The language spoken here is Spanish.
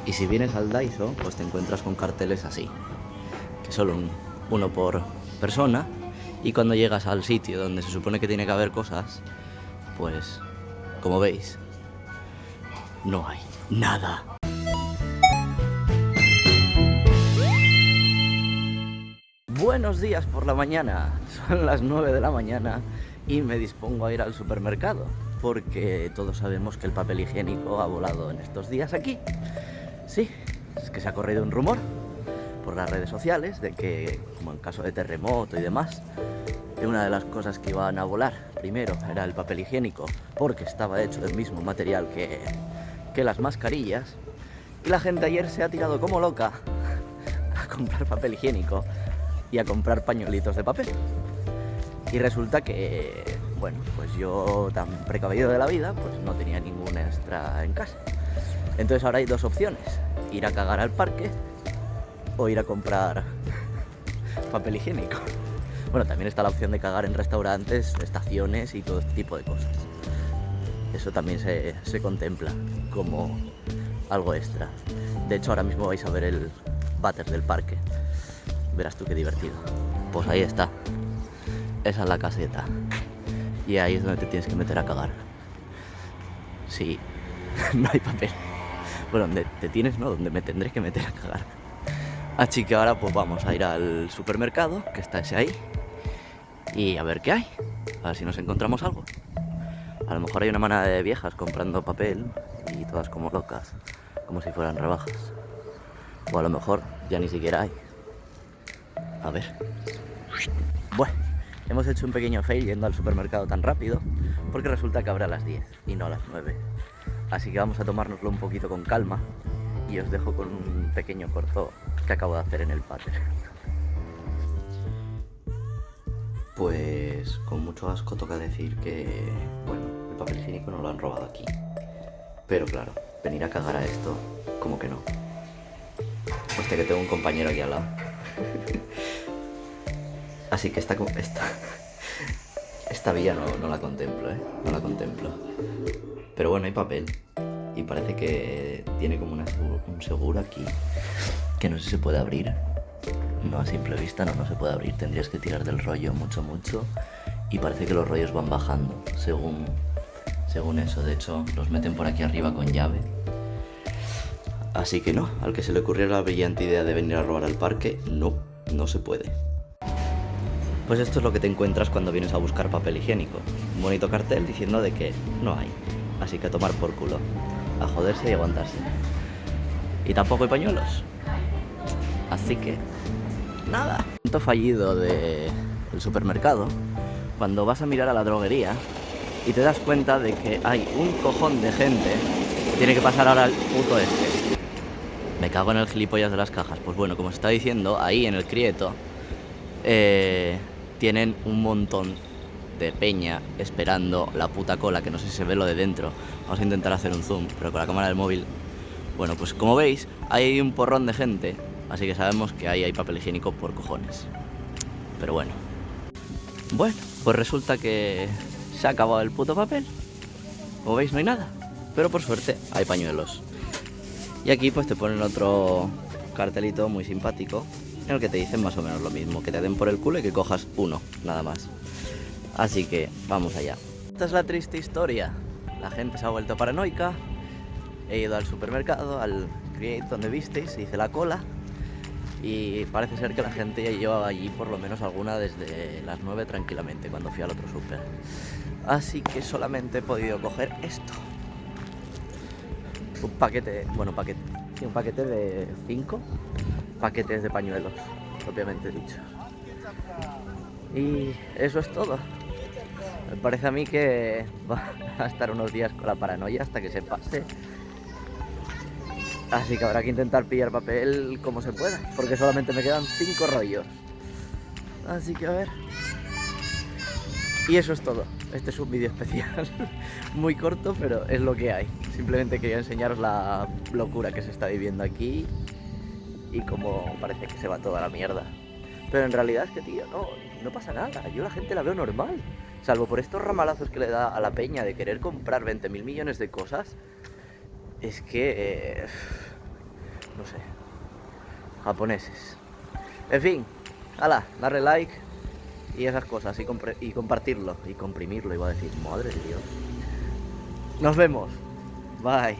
Y si vienes al Daiso, pues te encuentras con carteles así, que solo uno por persona, y cuando llegas al sitio donde se supone que tiene que haber cosas, pues, como veis, no hay nada. Buenos días por la mañana, son las 9 de la mañana y me dispongo a ir al supermercado, porque todos sabemos que el papel higiénico ha volado en estos días aquí. Sí, es que se ha corrido un rumor por las redes sociales de que, como en caso de terremoto y demás, que una de las cosas que iban a volar primero era el papel higiénico, porque estaba hecho del mismo material que las mascarillas, y la gente ayer se ha tirado como loca a comprar papel higiénico y a comprar pañuelitos de papel. Y resulta que, bueno, pues yo, tan precavido de la vida, pues no tenía ningún extra en casa. Entonces ahora hay dos opciones: ir a cagar al parque o ir a comprar papel higiénico. Bueno, también está la opción de cagar en restaurantes, estaciones y todo este tipo de cosas. Eso también se contempla como algo extra. De hecho, ahora mismo vais a ver el váter del parque. Verás tú qué divertido. Pues ahí está. Esa es la caseta. Y ahí es donde te tienes que meter a cagar. Sí, no hay papel. Bueno, donde te tienes, no, donde me tendré que meter a cagar. Así que ahora pues vamos a ir al supermercado, que está ese ahí, y a ver qué hay. A ver si nos encontramos algo. A lo mejor hay una manada de viejas comprando papel y todas como locas, como si fueran rebajas. O a lo mejor ya ni siquiera hay. A ver. Bueno, hemos hecho un pequeño fail yendo al supermercado tan rápido, porque resulta que abre a las 10 y no a las 9. Así que vamos a tomárnoslo un poquito con calma y os dejo con un pequeño corto que acabo de hacer en el váter. Pues con mucho asco toca decir que, bueno, el papel higiénico no lo han robado aquí. Pero claro, venir a cagar a esto, como que no. Hostia, que tengo un compañero aquí al lado. Así que esta vía no la contemplo, no la contemplo. Pero bueno, hay papel. Y parece que tiene como un seguro aquí, que no sé si se puede abrir. No, a simple vista no se puede abrir. Tendrías que tirar del rollo mucho. Y parece que los rollos van bajando según eso. De hecho, los meten por aquí arriba con llave. Así que no, al que se le ocurrió la brillante idea de venir a robar al parque, no se puede. Pues esto es lo que te encuentras cuando vienes a buscar papel higiénico. Un bonito cartel diciendo de que no hay. Así que a tomar por culo. A joderse y aguantarse. Y tampoco hay pañuelos. Así que, nada. Punto fallido del supermercado, cuando vas a mirar a la droguería y te das cuenta de que hay un cojón de gente que tiene que pasar ahora al puto este. Me cago en el gilipollas de las cajas. Pues bueno, como se está diciendo, ahí en el Crieto tienen un montón de peña esperando la puta cola, que no sé si se ve lo de dentro. Vamos a intentar hacer un zoom, pero con la cámara del móvil. Bueno, pues como veis, hay un porrón de gente, así que sabemos que ahí hay papel higiénico por cojones. Pero bueno, pues resulta que se ha acabado el puto papel. Como veis, no hay nada, pero por suerte hay pañuelos. Y aquí pues te ponen otro cartelito muy simpático, en el que te dicen más o menos lo mismo, que te den por el culo y que cojas uno, nada más. Así que vamos allá. Esta es la triste historia. La gente se ha vuelto paranoica. He ido al supermercado, al Create donde visteis, hice la cola. Y parece ser que la gente ya llevaba allí por lo menos alguna desde las 9 tranquilamente, cuando fui al otro súper. Así que solamente he podido coger esto. Un paquete de 5 paquetes de pañuelos, propiamente dicho. Y eso es todo. Me parece a mí que va a estar unos días con la paranoia hasta que se pase. Así que habrá que intentar pillar papel como se pueda, porque solamente me quedan 5 rollos. Así que a ver. Y eso es todo. Este es un vídeo especial, muy corto, pero es lo que hay. Simplemente quería enseñaros la locura que se está viviendo aquí y cómo parece que se va toda la mierda. Pero en realidad es que, tío, no pasa nada. Yo la gente la veo normal. Salvo por estos ramalazos que le da a la peña de querer comprar 20.000 millones de cosas. Es que no sé, japoneses. En fin, hala, darle like y esas cosas, y compartirlo, y comprimirlo, iba a decir, madre de Dios. Nos vemos, bye.